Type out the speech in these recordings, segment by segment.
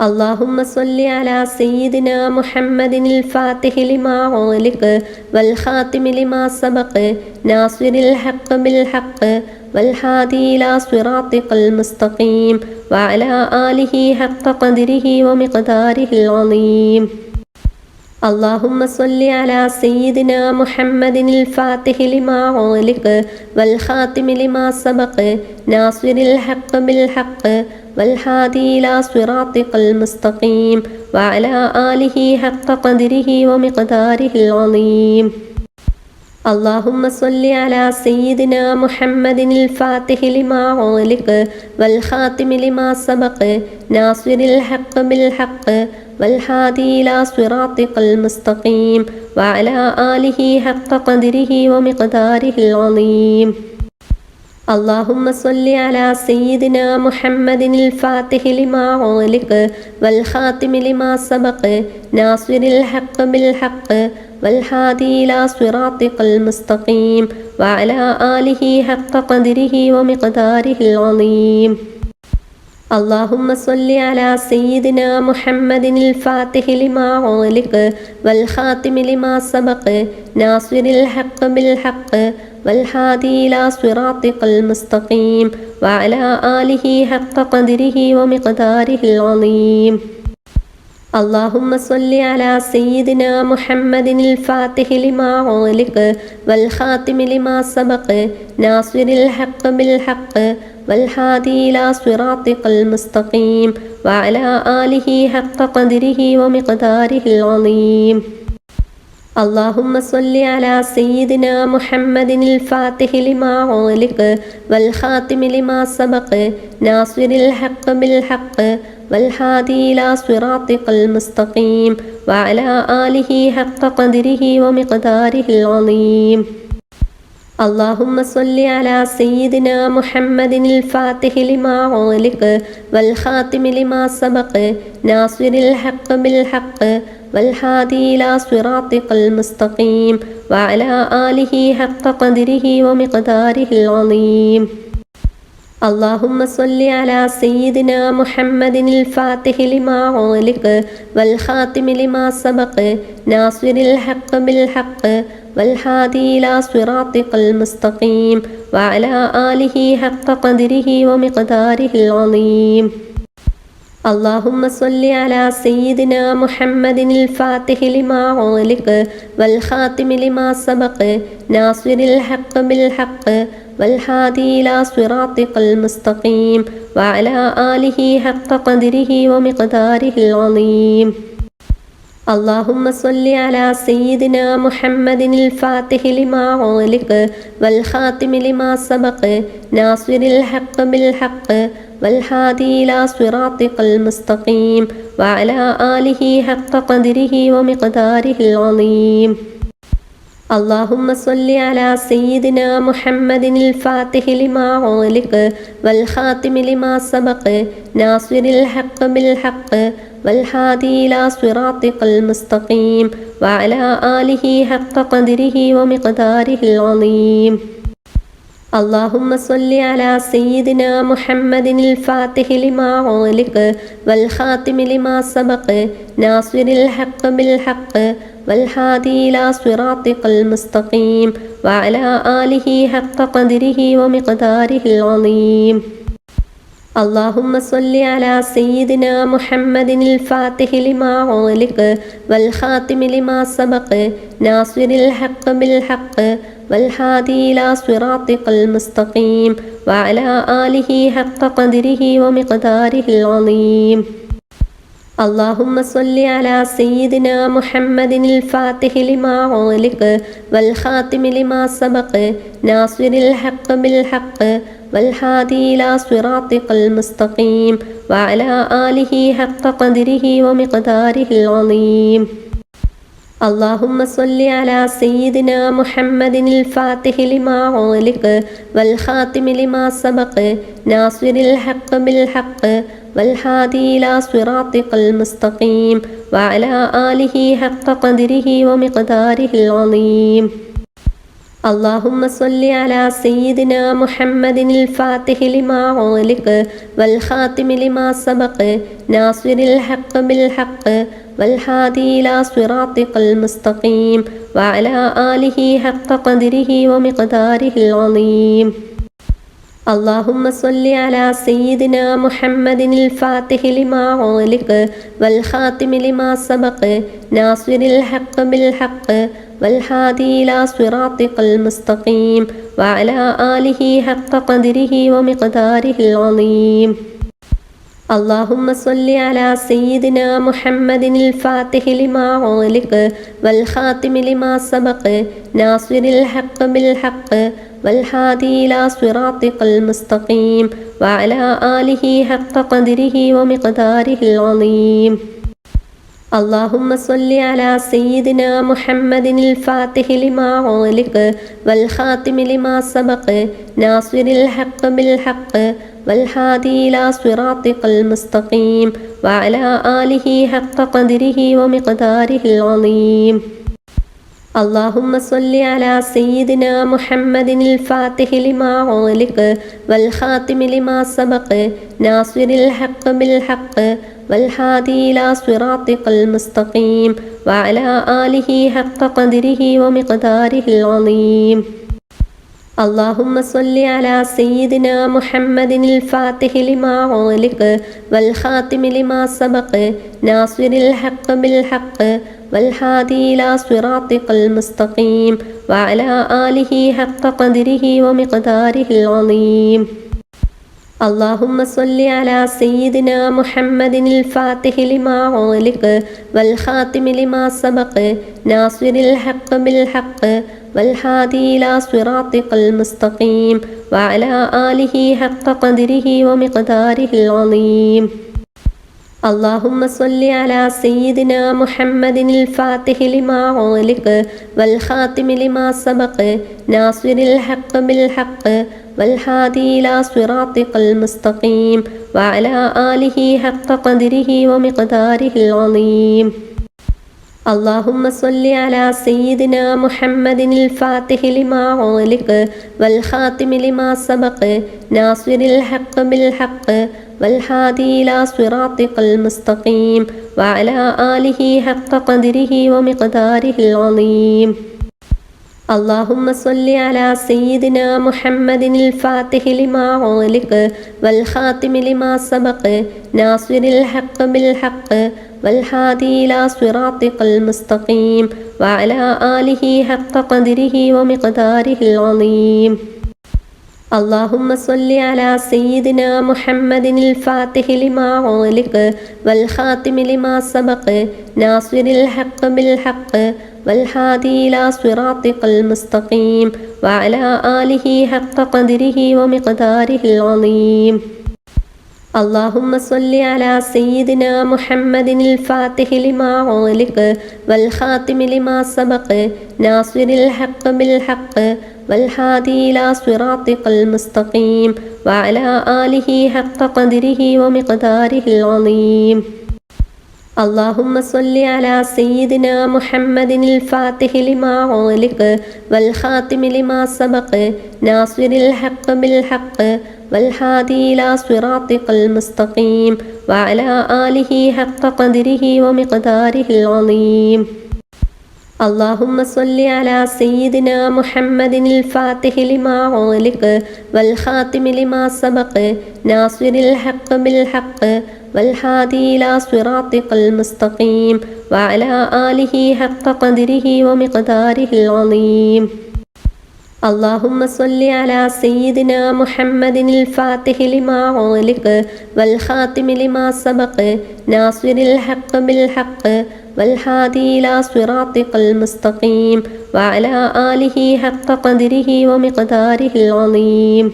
اللهم صل على سيدنا محمد الفاتح لما أغلق والخاتم لما سبق ناصر الحق بالحق والهادي إلى صراطك المستقيم وعلى آله حق قدره ومقداره العظيم. اللهم صل على سيدنا محمد الفاتح لما أغلق والخاتم لما سبق ناصر الحق بالحق والهادي إلى صراطك المستقيم وعلى آله حق قدره ومقداره العظيم. اللهم صل على سيدنا محمد الفاتح لما أغلق والخاتم لما سبق ناصر الحق بالحق والهادي إلى صراطك المستقيم وعلى آله حق قدره ومقداره العظيم. اللهم صل على سيدنا محمد الفاتح لما أغلق والخاتم لما سبق ناصر الحق بالحق والهادي إلى صراطك المستقيم وعلى آله حق قدره ومقداره العظيم. اللهم صل على سيدنا محمد الفاتح لما أغلق والخاتم لما سبق ناصر الحق بالحق والهادي إلى صراطك المستقيم وعلى آله حق قدره ومقداره العظيم. اللهم صل على سيدنا محمد الفاتح لما أغلق والخاتم لما سبق ناصر الحق بالحق والهادي إلى صراطك المستقيم وعلى آله حق قدره ومقداره العظيم. اللهم صل على سيدنا محمد الفاتح لما أغلق والخاتم لما سبق ناصر الحق بالحق والهادي إلى صراطك المستقيم وعلى آله حق قدره ومقداره العظيم. اللهم صل على سيدنا محمد الفاتح لما أغلق والخاتم لما سبق ناصر الحق بالحق والهادي إلى صراطك المستقيم وعلى آله حق قدره ومقداره العظيم. اللهم صل على سيدنا محمد الفاتح لما أغلق والخاتم لما سبق ناصر الحق بالحق والهادي إلى صراطك المستقيم وعلى آله حق قدره ومقداره العظيم. اللهم صل على سيدنا محمد الفاتح لما أغلق والخاتم لما سبق ناصر الحق بالحق والهادي إلى صراطك المستقيم وعلى آله حق قدره ومقداره العظيم. اللهم صل على سيدنا محمد الفاتح لما أغلق والخاتم لما سبق ناصر الحق بالحق والهادي إلى صراطك المستقيم وعلى آله حق قدره ومقداره العظيم. اللهم صل على سيدنا محمد الفاتح لما أغلق والخاتم لما سبق ناصر الحق بالحق والهادي إلى صراطك المستقيم وعلى آله حق قدره ومقداره العظيم. اللهم صل على سيدنا محمد الفاتح لما أغلق والخاتم لما سبق ناصر الحق بالحق والهادي إلى صراطك المستقيم وعلى آله حق قدره ومقداره العظيم. اللهم صل على سيدنا محمد الفاتح لما أغلق والخاتم لما سبق ناصر الحق بالحق والهادي إلى صراطك المستقيم وعلى آله حق قدره ومقداره العظيم. اللهم صل على سيدنا محمد الفاتح لما أغلق والخاتم لما سبق ناصر الحق بالحق والهادي إلى صراطك المستقيم وعلى آله حق قدره ومقداره العظيم. اللهم صل على سيدنا محمد الفاتح لما أغلق والخاتم لما سبق ناصر الحق بالحق والهادي إلى صراطك المستقيم وعلى آله حق قدره ومقداره العظيم. اللهم صل على سيدنا محمد الفاتح لما أغلق والخاتم لما سبق ناصر الحق بالحق والهادي إلى صراطك المستقيم وعلى آله حق قدره ومقداره العظيم. اللهم صل على سيدنا محمد الفاتح لما أغلق والخاتم لما سبق ناصر الحق بالحق والهادي إلى صراطك المستقيم وعلى آله حق قدره ومقداره العظيم. اللهم صل على سيدنا محمد الفاتح لما أغلق والخاتم لما سبق ناصر الحق بالحق والهادي إلى صراطك المستقيم وعلى آله حق قدره ومقداره العظيم. اللهم صل على سيدنا محمد الفاتح لما أغلق والخاتم لما سبق ناصر الحق بالحق والهادي إلى صراطك المستقيم وعلى آله حق قدره ومقداره العظيم. اللهم صل على سيدنا محمد الفاتح لما أغلق والخاتم لما سبق ناصر الحق بالحق والهادي إلى صراطك المستقيم وعلى آله حق قدره ومقداره العظيم. اللهم صل على سيدنا محمد الفاتح لما أغلق والخاتم لما سبق ناصر الحق بالحق والهادي إلى صراطك المستقيم وعلى آله حق قدره ومقداره العظيم. اللهم صل على سيدنا محمد الفاتح لما أغلق والخاتم لما سبق ناصر الحق بالحق والهادي إلى صراطك المستقيم وعلى آله حق قدره ومقداره العظيم. اللهم صل على سيدنا محمد الفاتح لما أغلق والخاتم لما سبق ناصر الحق بالحق والهادي إلى صراطك المستقيم وعلى آله حق قدره ومقداره العظيم. اللهم صل على سيدنا محمد الفاتح لما أغلق والخاتم لما سبق ناصر الحق بالحق والهادي إلى صراطك المستقيم وعلى آله حق قدره ومقداره العظيم. اللهم صل على سيدنا محمد الفاتح لما أغلق والخاتم لما سبق ناصر الحق بالحق والهادي إلى صراطك المستقيم وعلى آله حق قدره ومقداره العظيم. اللهم صل على سيدنا محمد الفاتح لما أغلق والخاتم لما سبق ناصر الحق بالحق والهادي إلى صراطك المستقيم وعلى آله حق قدره ومقداره العظيم. اللهم صل على سيدنا محمد الفاتح لما أغلق والخاتم لما سبق ناصر الحق بالحق والهادي إلى صراطك المستقيم وعلى آله حق قدره ومقداره العظيم. اللهم صل على سيدنا محمد الفاتح لما أغلق والخاتم لما سبق ناصر الحق بالحق والهادي إلى صراطك المستقيم وعلى آله حق قدره ومقداره العظيم. اللهم صل على سيدنا محمد الفاتح لما أغلق والخاتم لما سبق ناصر الحق بالحق والهادي إلى صراطك المستقيم وعلى آله حق قدره ومقداره العظيم. اللهم صل على سيدنا محمد الفاتح لما أغلق والخاتم لما سبق ناصر الحق بالحق والهادي إلى صراطك المستقيم وعلى آله حق قدره ومقداره العظيم.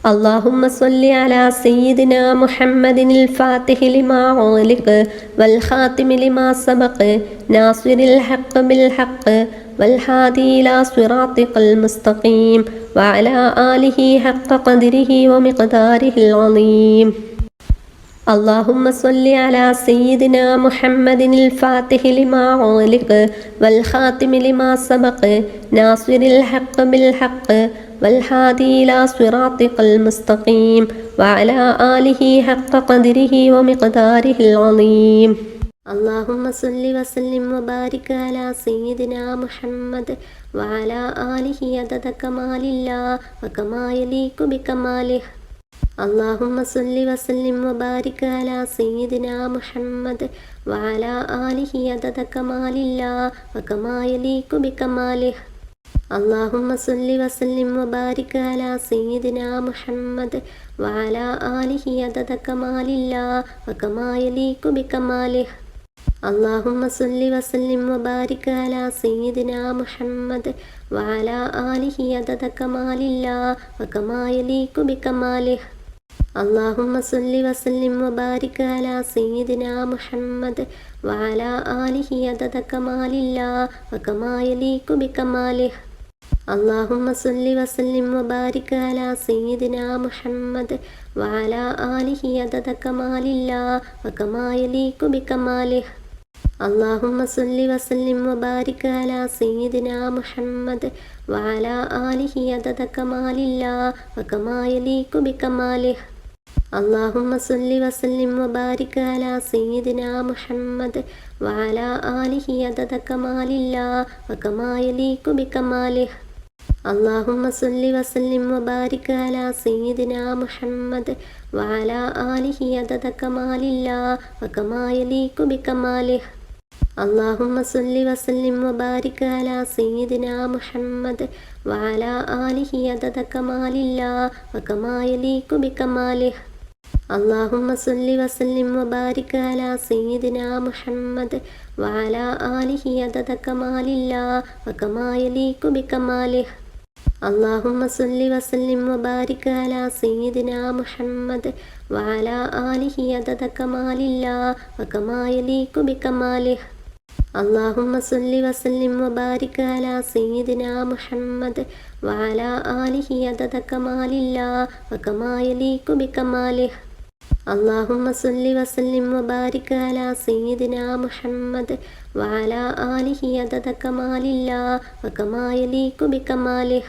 اللهم صل على سيدنا محمد الفاتح لما أغلق والخاتم لما سبق ناصر الحق بالحق والهادي إلى صراطك المستقيم وعلى آله حق قدره ومقداره العظيم. اللهم صل على سيدنا محمد الفاتح لما أغلق والخاتم لما سبق ناصر الحق بالحق والهادي إلى صراطك المستقيم وعلى آله حق قدره ومقداره العظيم. اللهم صل وسلم وبارك على سيدنا محمد وعلى آله عدد كمال الله وكما يليق بكماله. اللهم صل وسلم وبارك على سيدنا محمد وعلى آله عدد كمال الله وكما يليق بكماله. اللهم صل وسلم وبارك على سيدنا محمد وعلى آله عدد كمال الله وكما يليق بكماله. اللهم صل وسلم وبارك على سيدنا محمد وعلى آله عدد كمال الله وكما يليق بكماله. اللهم صل وسلم وبارك على سيدنا محمد وعلى آله عدد كمال الله وكما يليق بكماله. اللهم صل وسلم وبارك على سيدنا محمد وعلى آله عدد كمال الله وكما يليق بكماله. اللهم صل وسلم وبارك على سيدنا محمد وعلى آله عدد كمال الله وكما يليق بكماله. اللهم صل وسلم وبارك على سيدنا محمد وعلى آله عدد كمال الله وكما يليق بكماله. اللهم صل وسلم وبارك على سيدنا محمد وعلى آله عدد كمال الله وكما يليق بكماله. اللهم صل وسلم وبارك على سيدنا محمد وعلى آله عدد كمال الله وكما يليق بكماله. اللهم صل وسلم وبارك على سيدنا محمد وعلى آله عدد كمال الله وكما يليق بكماله. اللهم صل وسلم وبارك على سيدنا محمد وعلى آله عدد كمال الله وكما يليق بكماله. اللهم صل وسلم وبارك على سيدنا محمد وعلى آله عدد كمال الله وكما يليق بكماله. اللهم صل وسلم وبارك على سيدنا محمد وعلى آله عدد كمال الله وكما يليق بكماله.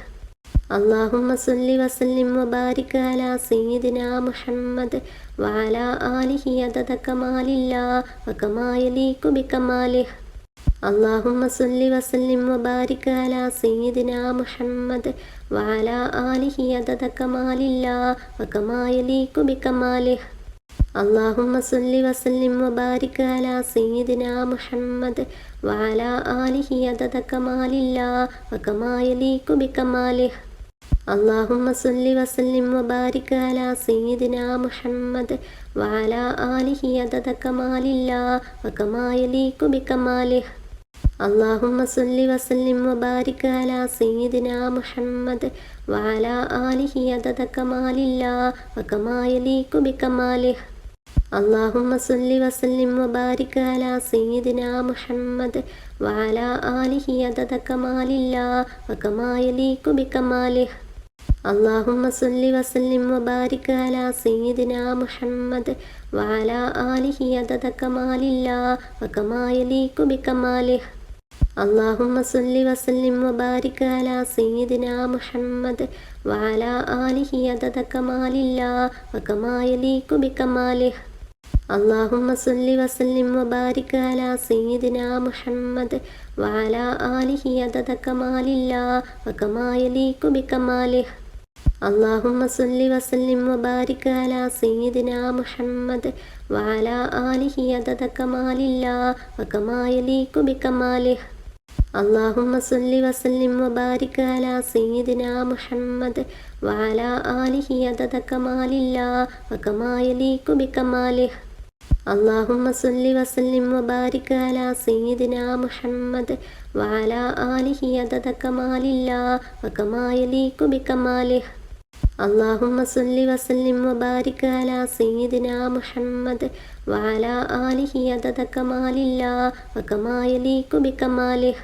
اللهم صل وسلم وبارك على سيدنا محمد وعلى آله عدد كمال الله وكما يليق بكماله. اللهم صل وسلم وبارك على سيدنا محمد وعلى آله عدد كمال الله وكما يليق بكماله. اللهم صل وسلم وبارك على سيدنا محمد وعلى آله عدد كمال الله وكما يليق بكماله. اللهم صل وسلم وبارك على سيدنا محمد وعلى آله عدد كمال الله وكما يليق بكماله. اللهم صل وسلم وبارك على سيدنا محمد وعلى آله عدد كمال الله وكما يليق بكماله. اللهم صل وسلم وبارك على سيدنا محمد وعلى آله عدد كمال الله وكما يليق بكماله. اللهم صل وسلم وبارك على سيدنا محمد وعلى آله عدد كمال الله وكما يليق بكماله. اللهم صل وسلم وبارك على سيدنا محمد وعلى آله عدد كمال الله وكما يليق بكماله. اللهم صل وسلم وبارك على سيدنا محمد وعلى آله عدد كمال الله وكما يليق بكماله. اللهم صل وسلم وبارك على سيدنا محمد وعلى آله عدد كمال الله وكما يليق بكماله. اللهم صل وسلم وبارك على سيدنا محمد وعلى آله عدد كمال الله وكما يليق بكماله. اللهم صل وسلم وبارك على سيدنا محمد وعلى آله عدد كمال الله وكما يليق بكماله. اللهم صل وسلم وبارك على سيدنا محمد وعلى آله عدد كمال الله وكما يليق بكماله.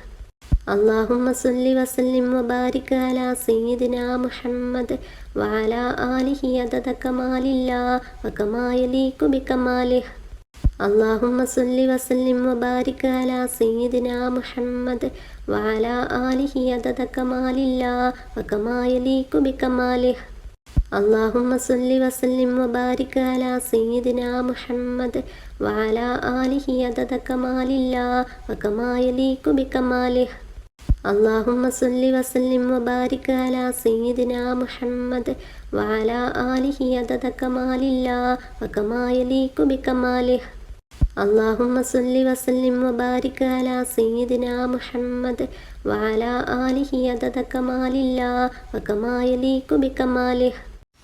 اللهم صل وسلم وبارك على سيدنا محمد وعلى آله عدد كمال الله وكما يليق بكماله. اللهم صل وسلم وبارك على سيدنا محمد وعلى آله عدد كمال الله وكما يليق بكماله. اللهم صل وسلم وبارك على سيدنا محمد وعلى آله عدد كمال الله وكما يليق بكماله. اللهم صل وسلم وبارك على سيدنا محمد وعلى آله عدد كمال الله وكما يليق بكماله. اللهم صل وسلم وبارك على سيدنا محمد وعلى آله عدد كمال الله وكما يليق بكماله.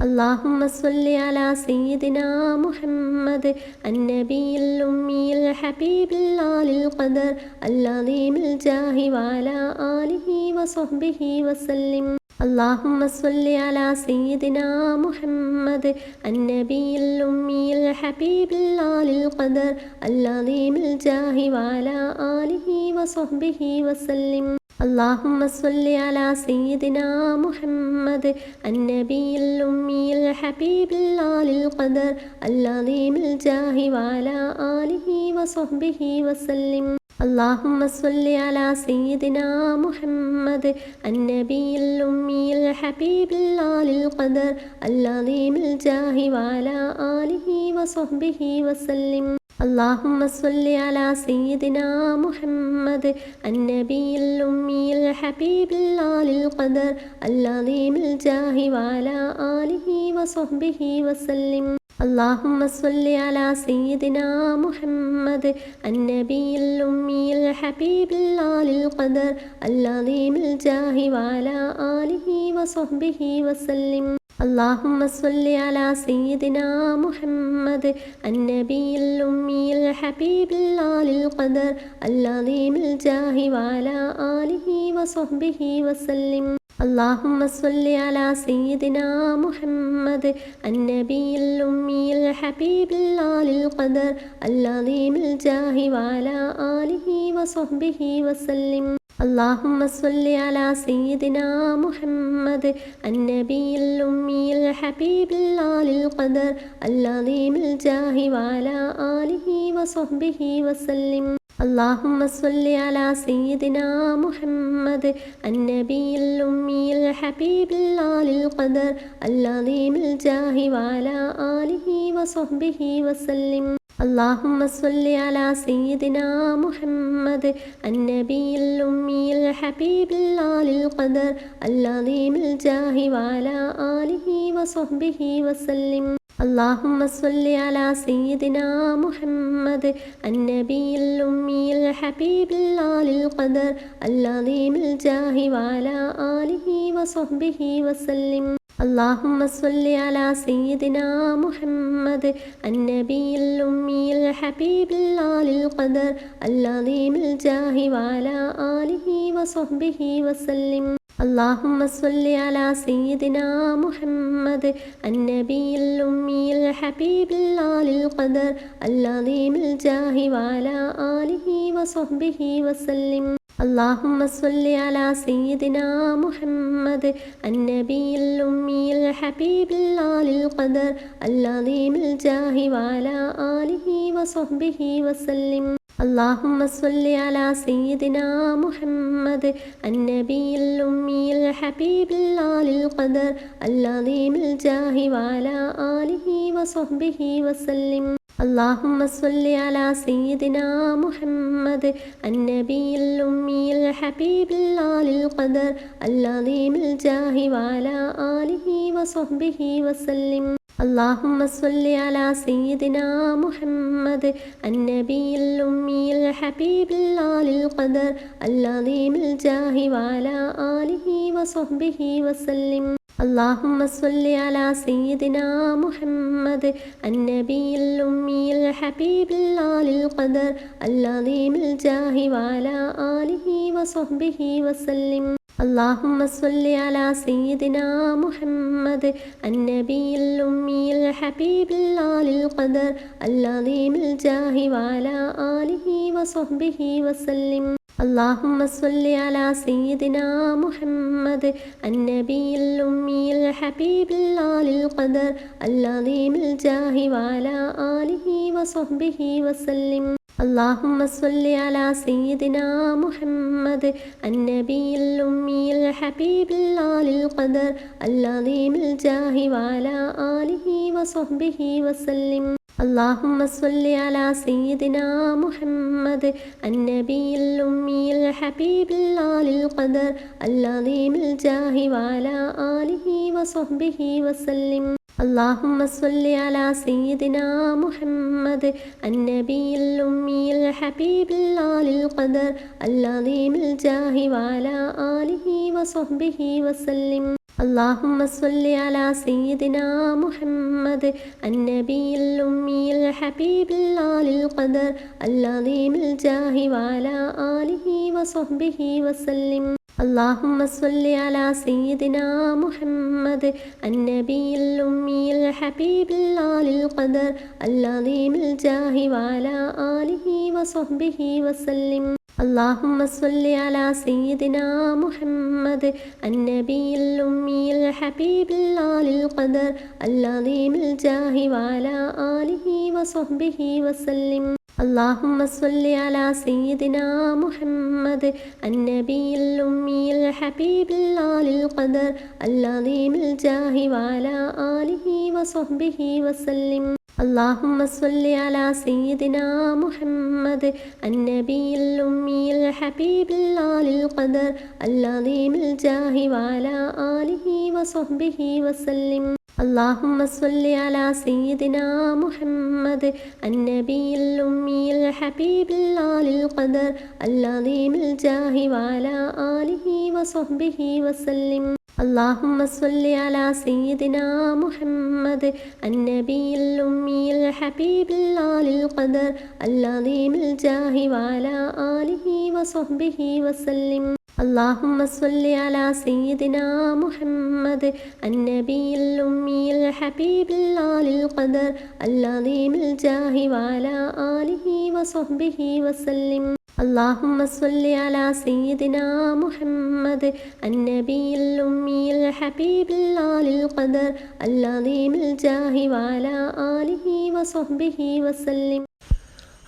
اللهم صل على سيدنا محمد النبي الأمي الحبيب العالي القدر العظيم الجاه وعلى آله وصحبه وسلم. اللهم صل على سيدنا محمد النبي الأمي الحبيب العالي القدر العظيم الجاه وعلى آله وصحبه وسلم. اللهم صل على سيدنا محمد النبي الأمي الحبيب العالي القدر العظيم الجاه وعلى آله وصحبه وسلم. اللهم صل على سيدنا محمد النبي الأمي الحبيب العالي القدر العظيم الجاه وعلى آله وصحبه وسلم. اللهم صل على سيدنا محمد النبي الأمي الحبيب العالي القدر العظيم الجاه وعلى آله وصحبه وسلم. اللهم صل على سيدنا محمد النبي الأمي الحبيب العالي القدر العظيم الجاه وعلى آله وصحبه وسلم. اللهم صل على سيدنا محمد النبي الأمي الحبيب العالي القدر العظيم الجاه وعلى آله وصحبه وسلم. اللهم صل على سيدنا محمد النبي الأمي الحبيب العالي القدر العظيم الجاه وعلى آله وصحبه وسلم. اللهم صل على سيدنا محمد النبي الأمي الحبيب العالي القدر العظيم الجاه وعلى آله وصحبه وسلم. اللهم صل على سيدنا محمد النبي الأمي الحبيب العالي القدر العظيم الجاه وعلى آله وصحبه وسلم. اللهم صل على سيدنا محمد النبي الأمي الحبيب العالي القدر العظيم الجاه وعلى آله وصحبه وسلم. اللهم صل على سيدنا محمد النبي الأمي الحبيب العالي القدر العظيم الجاه وعلى آله وصحبه وسلم. اللهم صل على سيدنا محمد النبي الأمي الحبيب العالي القدر العظيم الجاه وعلى آله وصحبه وسلم. اللهم صل على سيدنا محمد النبي الأمي الحبيب العالي القدر العظيم الجاه وعلى آله وصحبه وسلم. اللهم صل على سيدنا محمد النبي الأمي الحبيب العالي القدر العظيم الجاه وعلى آله وصحبه وسلم. اللهم صل على سيدنا محمد النبي الأمي الحبيب العالي القدر العظيم الجاه وعلى آله وصحبه وسلم. اللهم صل على سيدنا محمد النبي الأمي الحبيب العالي القدر العظيم الجاه وعلى آله وصحبه وسلم. اللهم صل على سيدنا محمد النبي الأمي الحبيب العالي القدر العظيم الجاه وعلى آله وصحبه وسلم. اللهم صل على سيدنا محمد النبي الأمي الحبيب العالي القدر العظيم الجاه وعلى آله وصحبه وسلم. اللهم صل على سيدنا محمد النبي الأمي الحبيب العالي القدر العظيم الجاه وعلى آله وصحبه وسلم. اللهم صل على سيدنا محمد النبي الأمي الحبيب العالي القدر العظيم الجاه وعلى آله وصحبه وسلم. اللهم صل على سيدنا محمد النبي الأمي الحبيب العالي القدر العظيم الجاه وعلى آله وصحبه وسلم. اللهم صل على سيدنا محمد النبي الأمي الحبيب العالي القدر العظيم الجاه وعلى آله وصحبه وسلم. اللهم صل على سيدنا محمد النبي الأمي الحبيب العالي القدر العظيم الجاه وعلى آله وصحبه وسلم. اللهم صل على سيدنا محمد النبي الأمي الحبيب العالي القدر العظيم الجاه وعلى آله وصحبه وسلم. اللهم صل على سيدنا محمد النبي الأمي الحبيب العالي القدر العظيم الجاه وعلى آله وصحبه وسلم. اللهم صل على سيدنا محمد النبي الأمي الحبيب العالي القدر العظيم الجاه وعلى آله وصحبه وسلم. اللهم صل على سيدنا محمد النبي الأمي الحبيب العالي القدر العظيم الجاه وعلى آله وصحبه وسلم. اللهم صل على سيدنا محمد النبي الأمي الحبيب العالي القدر العظيم الجاه وعلى آله وصحبه وسلم. اللهم صل على سيدنا محمد النبي الأمي الحبيب العالي القدر العظيم الجاه وعلى آله وصحبه وسلم. اللهم صل على سيدنا محمد النبي الأمي الحبيب العالي القدر العظيم الجاه وعلى آله وصحبه وسلم. اللهم صل على سيدنا محمد النبي الأمي الحبيب العالي القدر العظيم الجاه وعلى آله وصحبه وسلم. اللهم صل على سيدنا محمد النبي الأمي الحبيب العالي القدر العظيم الجاه وعلى آله وصحبه وسلم.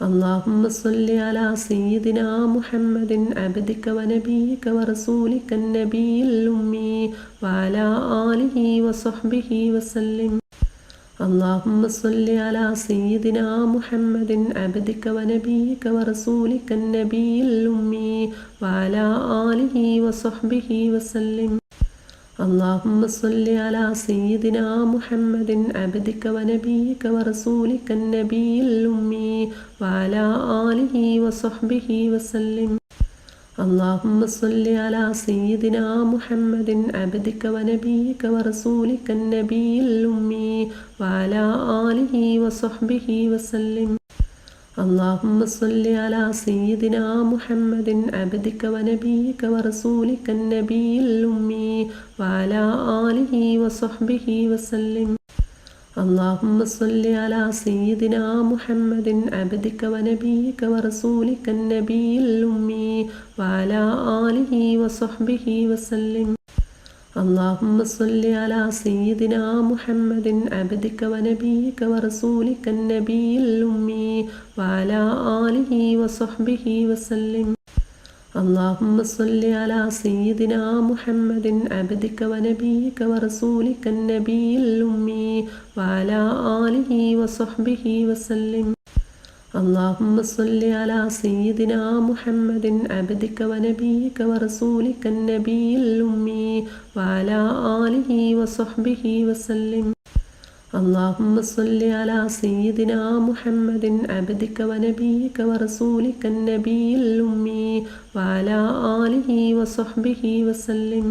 اللهم صل على سيدنا محمد عبدك ونبيك ورسولك النبي الأمي وعلى آله وصحبه وسلم. اللهم صل على سيدنا محمد عبدك ونبيك ورسولك النبي الأمي وعلى آله وصحبه وسلم. اللهم صل على سيدنا محمد عبدك ونبيك ورسولك النبي الأمي وعلى آله وصحبه وسلم. اللهم صل على سيدنا محمد عبدك ونبيك ورسولك النبي الأمي وعلى آله وصحبه وسلم. اللهم صل على سيدنا محمد عبدك ونبيك ورسولك النبي الأمي وعلى آله وصحبه وسلم. اللهم صل على سيدنا محمد عبدك ونبيك ورسولك النبي الأمي وعلى آله وصحبه وسلم. اللهم صل على سيدنا محمد عبدك ونبيك ورسولك النبي الأمي وعلى آله وصحبه وسلم. اللهم صل على سيدنا محمد عبدك ونبيك ورسولك النبي الأمي وعلى آله وصحبه وسلم. اللهم صل على سيدنا محمد عبدك ونبيك ورسولك النبي الأمي وعلى آله وصحبه وسلم. اللهم صل على سيدنا محمد عبدك ونبيك ورسولك النبي الأمي وعلى آله وصحبه وسلم.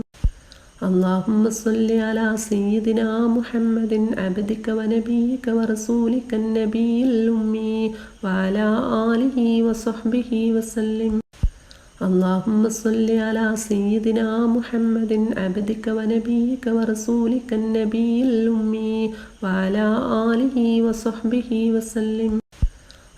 اللهم صل على سيدنا محمد عبدك ونبيك ورسولك النبي الأمي وعلى آله وصحبه وسلم. اللهم صل على سيدنا محمد عبدك ونبيك ورسولك النبي الأمي وعلى آله وصحبه وسلم.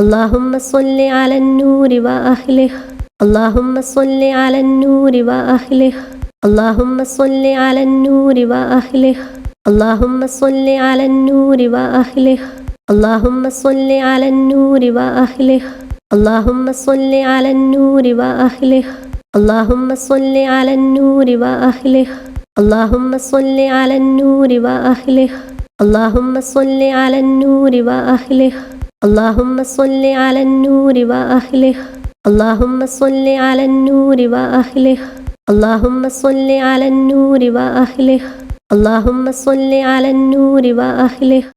اللهم صل على النور وأهله اللهم صل على النور وأهله اللهم صل على النور وأهله اللهم صل على النور وأهله اللهم صل على النور وأهله اللهم صل على النور وأهله اللهم صل على النور وأهله اللهم صل على النور وأهله اللهم صل على النور وأهله اللهم صل على النور وأهله اللهم صل على النور وأهله اللهم صل على النور وأهله اللهم صل على النور وأهله